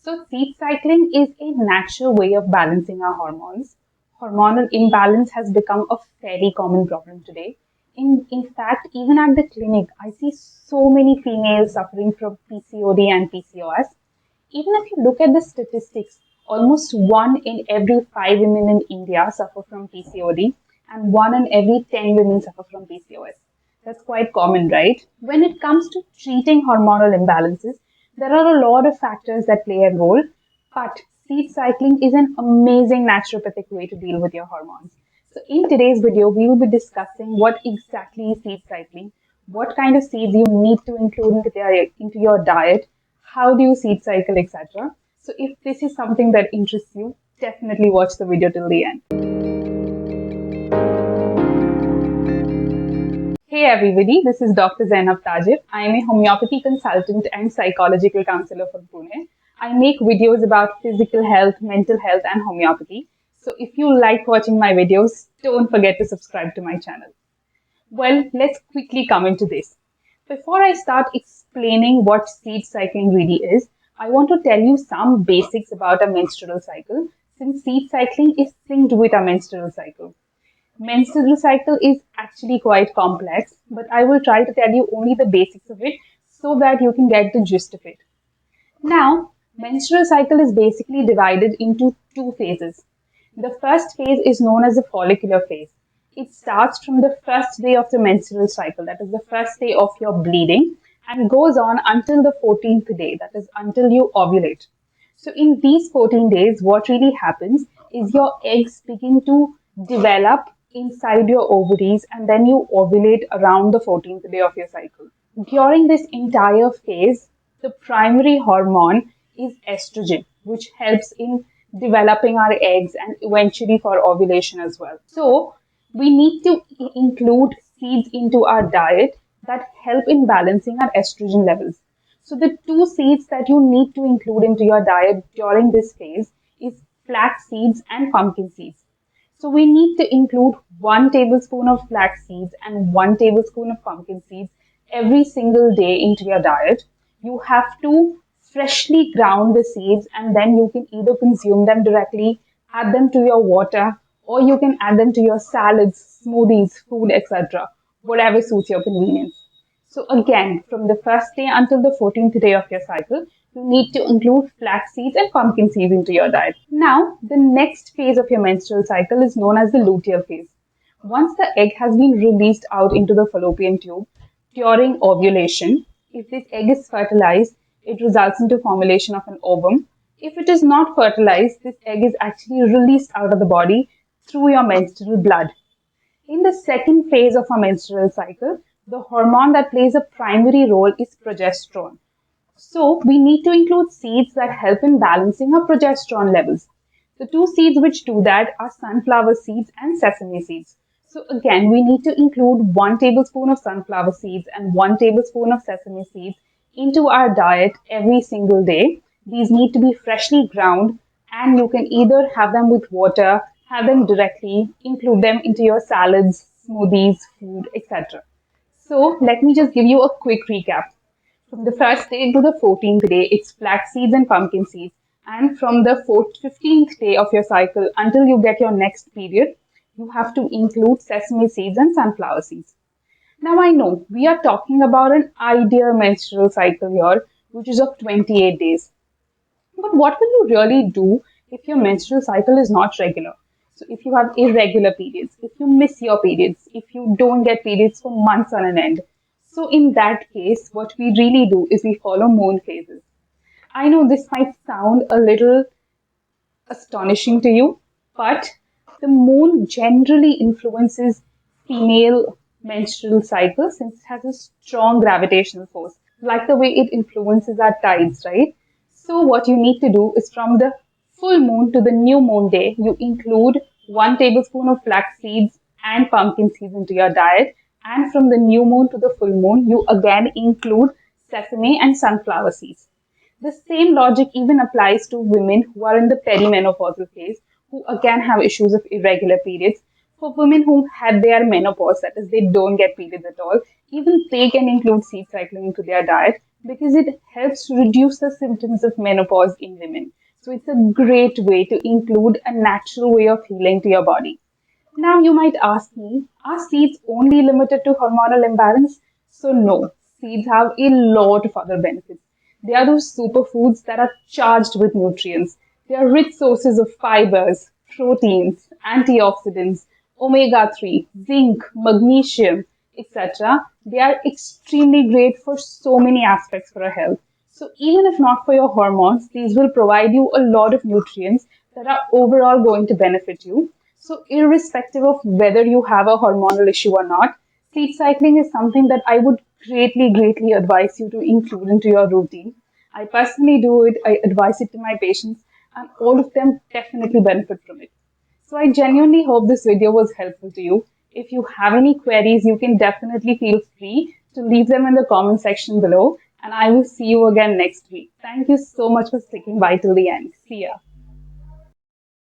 So seed cycling is a natural way of balancing our hormones. Hormonal imbalance has become a fairly common problem today. In fact, even at the clinic, I see so many females suffering from PCOD and PCOS. Even if you look at the statistics, almost 1 in every 5 women in India suffer from PCOD and 1 in every 10 women suffer from PCOS. That's quite common, right? When it comes to treating hormonal imbalances, there are a lot of factors that play a role, but seed cycling is an amazing naturopathic way to deal with your hormones. So in today's video, we will be discussing what exactly is seed cycling, what kind of seeds you need to include into your diet, how do you seed cycle, etc. So if this is something that interests you, definitely watch the video till the end. Hey everybody, this is Dr. Zainab Tajir. I am a homeopathy consultant and psychological counselor from Pune. I make videos about physical health, mental health and homeopathy. So if you like watching my videos, don't forget to subscribe to my channel. Well, let's quickly come into this. Before I start explaining what seed cycling really is, I want to tell you some basics about a menstrual cycle, since seed cycling is synced with a menstrual cycle. Menstrual cycle is actually quite complex, but I will try to tell you only the basics of it so that you can get the gist of it. Now, menstrual cycle is basically divided into two phases. The first phase is known as the follicular phase. It starts from the first day of the menstrual cycle, that is the first day of your bleeding, and goes on until the 14th day, that is until you ovulate. So in these 14 days, what really happens is your eggs begin to develop inside your ovaries and then you ovulate around the 14th day of your cycle. During this entire phase, the primary hormone is estrogen, which helps in developing our eggs and eventually for ovulation as well. So we need to include seeds into our diet that help in balancing our estrogen levels. So the two seeds that you need to include into your diet during this phase is flax seeds and pumpkin seeds. So we need to include 1 tablespoon of flax seeds and 1 tablespoon of pumpkin seeds every single day into your diet. You have to freshly ground the seeds and then you can either consume them directly, add them to your water, or you can add them to your salads, smoothies, food, etc. Whatever suits your convenience. So again, from the first day until the 14th day of your cycle, you need to include flax seeds and pumpkin seeds into your diet. Now, the next phase of your menstrual cycle is known as the luteal phase. Once the egg has been released out into the fallopian tube during ovulation, if this egg is fertilized, it results into formulation of an ovum. If it is not fertilized, this egg is actually released out of the body through your menstrual blood. In the second phase of our menstrual cycle, the hormone that plays a primary role is progesterone. So we need to include seeds that help in balancing our progesterone levels. The two seeds which do that are sunflower seeds and sesame seeds. So again, we need to include 1 tablespoon of sunflower seeds and 1 tablespoon of sesame seeds into our diet every single day. These need to be freshly ground and you can either have them with water, have them directly, include them into your salads, smoothies, food, etc. So let me just give you a quick recap. From the first day to the 14th day, it's flax seeds and pumpkin seeds. And from the 15th day of your cycle until you get your next period, you have to include sesame seeds and sunflower seeds. Now I know we are talking about an ideal menstrual cycle here, which is of 28 days. But what will you really do if your menstrual cycle is not regular? So if you have irregular periods, if you miss your periods, if you don't get periods for months on an end. So in that case, what we really do is we follow moon phases. I know this might sound a little astonishing to you, but the moon generally influences female menstrual cycle since it has a strong gravitational force, like the way it influences our tides, right? So what you need to do is from the full moon to the new moon day, you include 1 tablespoon of flax seeds and pumpkin seeds into your diet. And from the new moon to the full moon, you again include sesame and sunflower seeds. The same logic even applies to women who are in the perimenopausal phase, who again have issues of irregular periods. For women who had their menopause, that is, they don't get periods at all, even they can include seed cycling into their diet because it helps reduce the symptoms of menopause in women. So it's a great way to include a natural way of healing to your body. Now you might ask me, are seeds only limited to hormonal imbalance? So no, seeds have a lot of other benefits. They are those superfoods that are charged with nutrients. They are rich sources of fibers, proteins, antioxidants, omega-3, zinc, magnesium, etc. They are extremely great for so many aspects for our health. So even if not for your hormones, these will provide you a lot of nutrients that are overall going to benefit you. So irrespective of whether you have a hormonal issue or not, sleep cycling is something that I would greatly advise you to include into your routine. I personally do it, I advise it to my patients, and all of them definitely benefit from it. So I genuinely hope this video was helpful to you. If you have any queries, you can definitely feel free to leave them in the comment section below, and I will see you again next week. Thank you so much for sticking by till the end. See ya.